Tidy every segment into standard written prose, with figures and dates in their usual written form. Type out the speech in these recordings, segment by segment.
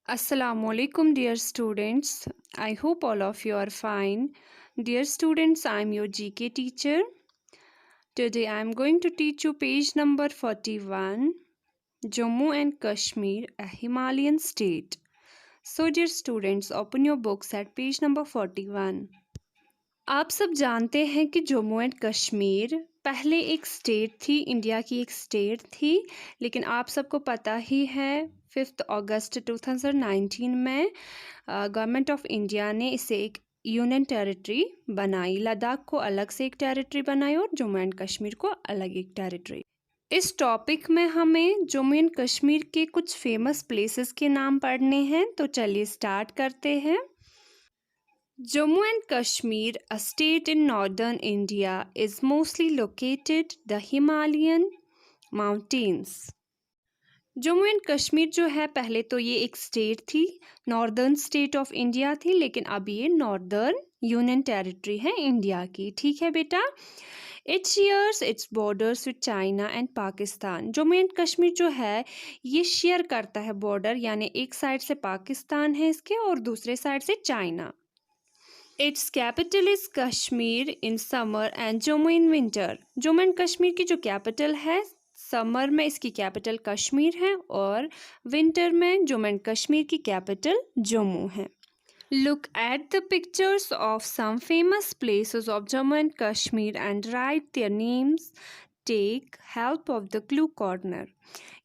Assalamualaikum dear students. I hope all of you are fine. Dear students, I am your GK teacher. Today I am going to teach you page number 41, Jammu and Kashmir, a Himalayan state. So dear students, open your books at page number 41. आप सब जानते हैं कि Jammu and Kashmir पहले एक state थी, India की एक स्टेट थी, लेकिन आप सबको पता ही है 5 अगस्त 2019 में गवर्नमेंट ऑफ इंडिया ने इसे एक यूनियन टेरिटरी बनाई। लद्दाख को अलग से एक टेरिटरी बनाई और जम्मू एंड कश्मीर को अलग एक टेरिटरी। इस टॉपिक में हमें जम्मू एंड कश्मीर के कुछ फेमस प्लेसेस के नाम पढ़ने हैं, तो चलिए स्टार्ट करते हैं। Jammu and Kashmir, a state in northern India, is mostly located the Himalayan mountains. Jammu and Kashmir जो है, पहले तो ये एक स्टेट थी, नॉर्दर्न स्टेट ऑफ इंडिया थी, लेकिन अब ये नॉर्दर्न यूनियन टेरिटरी है इंडिया की। ठीक है बेटा। It shares it's borders with China and Pakistan. Jammu and Kashmir जो है ये शेयर करता है बॉर्डर, यानी एक साइड से पाकिस्तान है इसके और दूसरे साइड से China. Its capital is Kashmir in summer and Jammu in winter. Jammu and Kashmir की जो कैपिटल है, समर में इसकी कैपिटल कश्मीर है और विंटर में जम्मू एंड कश्मीर की कैपिटल जम्मू है। Look at the pictures of some famous places of Jammu and Kashmir and write their names. Take help of the clue corner.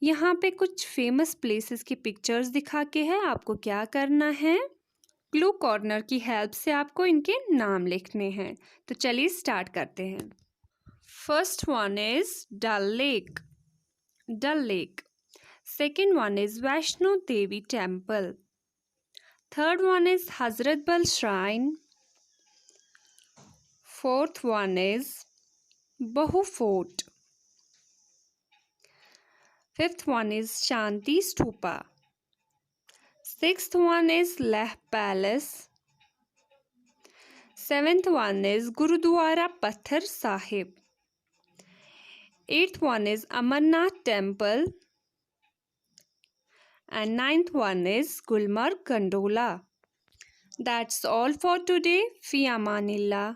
यहाँ पे कुछ फेमस प्लेसेस की पिक्चर्स दिखा के है, आपको क्या करना है, क्लू कॉर्नर की हेल्प से आपको इनके नाम लिखने हैं। तो चलिए स्टार्ट करते हैं। First one is Dal lake, Dal lake. Second one is Vaishno Devi temple. Third one is Hazratbal shrine. Fourth one is Bahu fort. Fifth one is Shanti Stupa. Sixth one is Leh Palace. Seventh one is Gurudwara Pathar Sahib. Eighth one is Amarnath Temple. And ninth one is Gulmarg Gondola. That's all for today. Fi Amanillah.